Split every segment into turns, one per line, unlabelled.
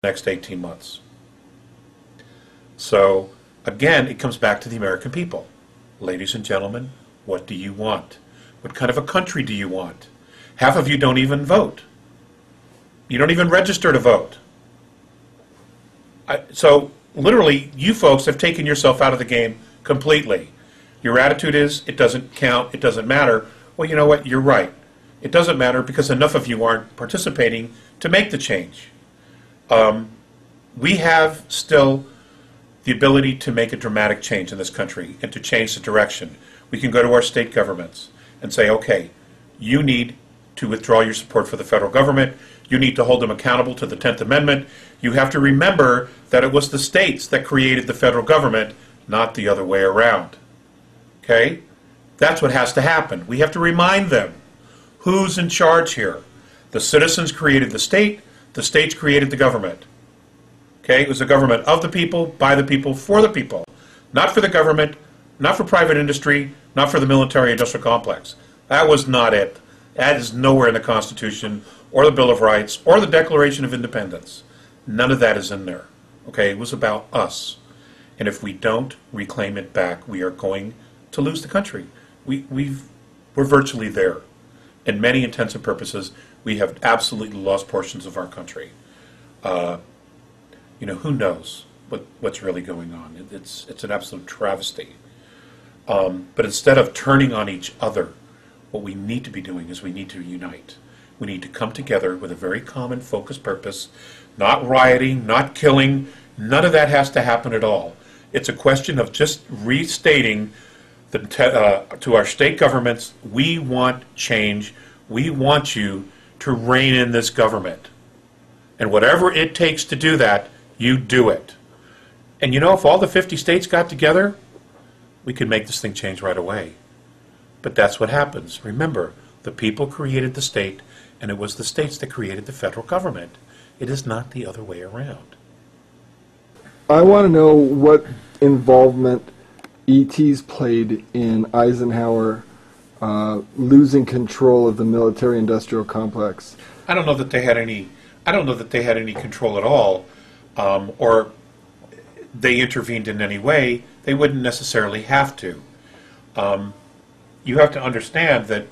next 18 months. So, again, it comes back to the American people. Ladies and gentlemen, what do you want? What kind of a country do you want? Half of you don't even vote. You don't even register to vote. So, literally, you folks have taken yourself out of the game completely. Your attitude is, it doesn't count, it doesn't matter. Well, you know what? You're right. It doesn't matter because enough of you aren't participating to make the change. We have still the ability to make a dramatic change in this country and to change the direction. We can go to our state governments and say, okay, you need to withdraw your support for the federal government. You need to hold them accountable to the 10th Amendment. You have to remember that it was the states that created the federal government, not the other way around. Okay? That's what has to happen. We have to remind them who's in charge here. The citizens created the states created the government. Okay? It was a government of the people, by the people, for the people. Not for the government, not for private industry, not for the military-industrial complex. That was not it. That is nowhere in the Constitution or the Bill of Rights or the Declaration of Independence. None of that is in there. Okay? It was about us. And if we don't reclaim it back, we are going to lose the country. We're virtually there. In many intents and purposes, we have absolutely lost portions of our country. Who knows what's really going on? It's an absolute travesty. But instead of turning on each other, what we need to be doing is we need to unite. We need to come together with a very common focused purpose, not rioting, not killing. None of that has to happen at all. It's a question of just restating to our state governments, we want change. We want you to rein in this government. And whatever it takes to do that, you do it. And if all the 50 states got together, we could make this thing change right away. But that's what happens. Remember, the people created the state, and it was the states that created the federal government. It is not the other way around.
I want to know what involvement ETs played in Eisenhower losing control of the military-industrial complex.
I don't know that they had any control at all, or they intervened in any way. They wouldn't necessarily have to. You have to understand that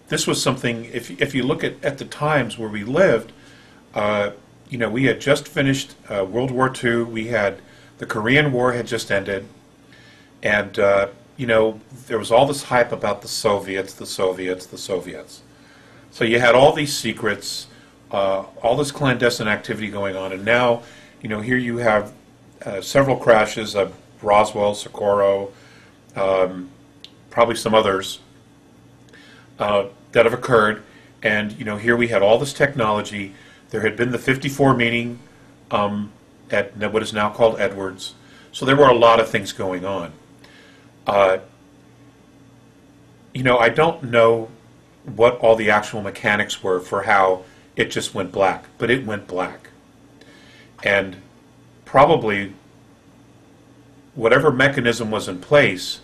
this was something. If you look at the times where we lived, we had just finished World War II. We had the Korean War had just ended. And, there was all this hype about the Soviets. So you had all these secrets, all this clandestine activity going on. And now, here you have several crashes of Roswell, Socorro, probably some others that have occurred. And, here we had all this technology. There had been the 54 meeting at what is now called Edwards. So there were a lot of things going on. I don't know what all the actual mechanics were for how it just went black, but it went black. And probably whatever mechanism was in place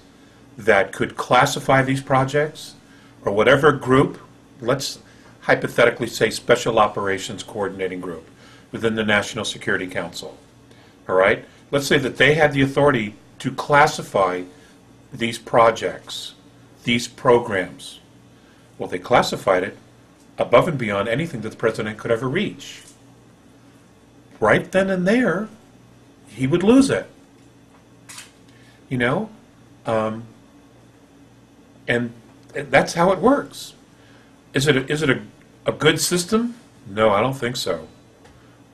that could classify these projects, or whatever group, let's hypothetically say Special Operations Coordinating Group within the National Security Council, all right? Let's say that they had the authority to classify these projects, these programs. Well, they classified it above and beyond anything that the president could ever reach. Right then and there, he would lose it. And that's how it works. Is it a good system? No, I don't think so.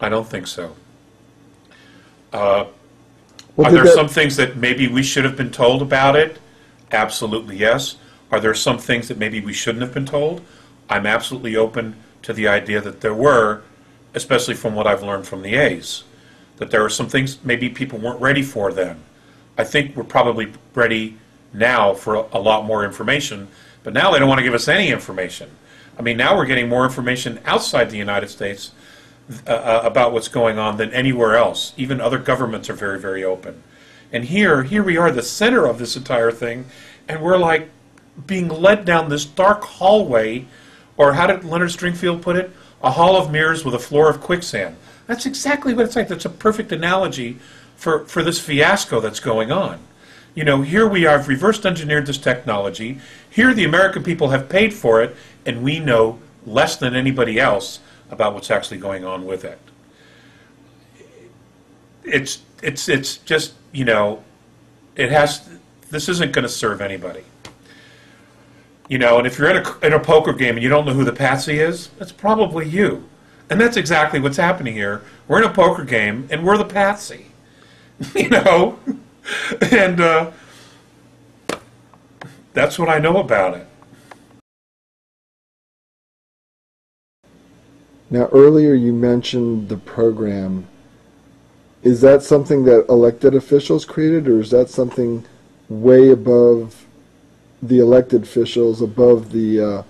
I don't think so. Are there some things that maybe we should have been told about it? Absolutely yes. Are there some things that maybe we shouldn't have been told? I'm absolutely open to the idea that there were, especially from what I've learned from the A's, that there are some things maybe people weren't ready for then. I think we're probably ready now for a lot more information, but now they don't want to give us any information. I mean, now we're getting more information outside the United States about what's going on than anywhere else. Even other governments are very, very open. And here we are, the center of this entire thing, and we're like being led down this dark hallway, or how did Leonard Stringfield put it? A hall of mirrors with a floor of quicksand. That's exactly what it's like. That's a perfect analogy for this fiasco that's going on. You know, here we are, reverse engineered this technology. Here the American people have paid for it, and we know less than anybody else about what's actually going on with it. It's just, you know, this isn't going to serve anybody. You know, and if you're in a poker game and you don't know who the patsy is, that's probably you. And that's exactly what's happening here. We're in a poker game, and we're the patsy. You know? And that's what I know about it.
Now, earlier you mentioned the program. Is that something that elected officials created, or is that something way above the elected officials, above the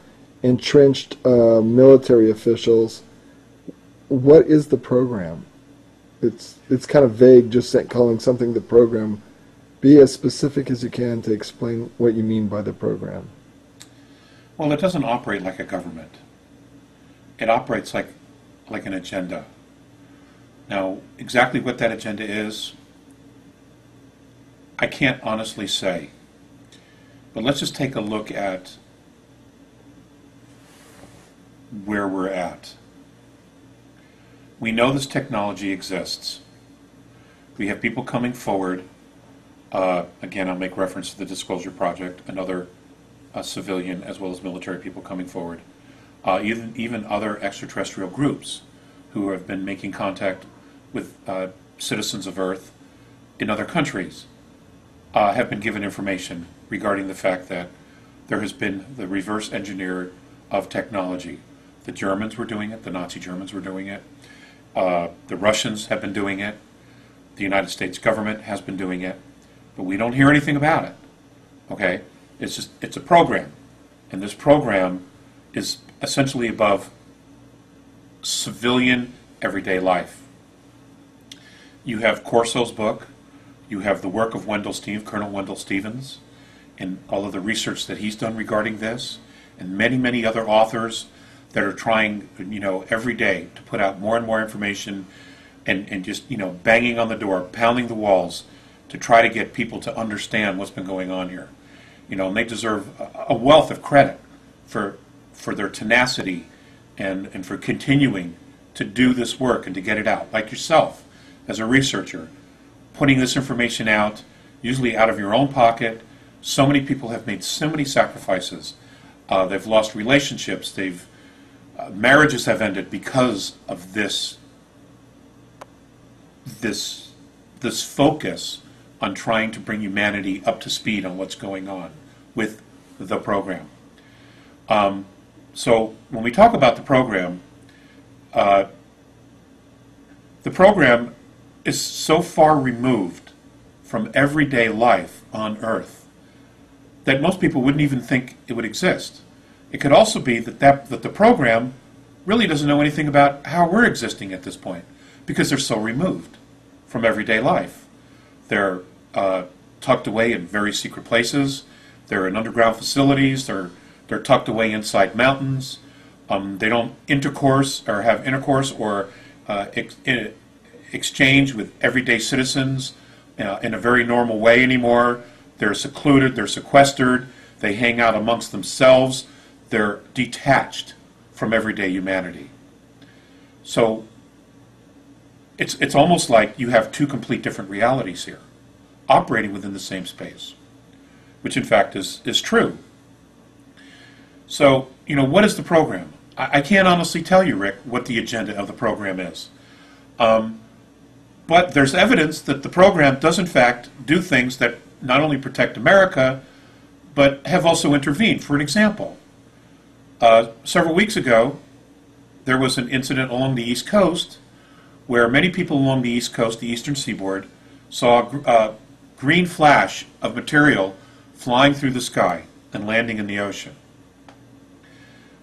entrenched military officials? What is the program? It's kind of vague, just calling something the program. Be as specific as you can to explain what you mean by the program.
Well, it doesn't operate like a government. It operates like an agenda. Now, exactly what that agenda is, I can't honestly say. But let's just take a look at where we're at. We know this technology exists. We have people coming forward. Again, I'll make reference to the Disclosure Project, another civilian as well as military people coming forward. Even other extraterrestrial groups who have been making contact with citizens of Earth in other countries have been given information regarding the fact that there has been the reverse engineer of technology. The Germans were doing it, the Nazi Germans were doing it, the Russians have been doing it, the United States government has been doing it, but we don't hear anything about it. Okay? It's a program, and this program is essentially above civilian everyday life. You have Corso's book, you have the work of Colonel Wendell Stevens, and all of the research that he's done regarding this, and many, many other authors that are trying, you know, every day to put out more and more information and just, you know, banging on the door, pounding the walls to try to get people to understand what's been going on here. You know, and they deserve a wealth of credit for their tenacity and for continuing to do this work and to get it out. Like yourself, as a researcher, putting this information out, usually out of your own pocket. So many people have made so many sacrifices. They've lost relationships. Marriages have ended because of this focus on trying to bring humanity up to speed on what's going on with the program. So when we talk about the program is so far removed from everyday life on Earth that most people wouldn't even think it would exist. It could also be that the program really doesn't know anything about how we're existing at this point because they're so removed from everyday life. They're tucked away in very secret places. They're in underground facilities. They're tucked away inside mountains. They don't have intercourse or exchange with everyday citizens in a very normal way anymore. They're secluded. They're sequestered. They hang out amongst themselves. They're detached from everyday humanity. So it's almost like you have two complete different realities here, operating within the same space, which in fact is true. So, you know, what is the program? I can't honestly tell you, Rick, what the agenda of the program is. But there's evidence that the program does in fact do things that not only protect America, but have also intervened. For an example, several weeks ago, there was an incident along the East Coast where many people along the East Coast, the eastern seaboard, saw a green flash of material flying through the sky and landing in the ocean.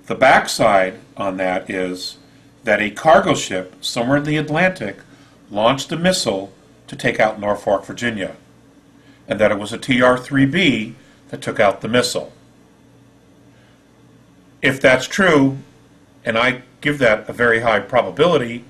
The backside on that is that a cargo ship somewhere in the Atlantic launched a missile to take out Norfolk, Virginia, and that it was a TR-3B that took out the missile. If that's true, and I give that a very high probability,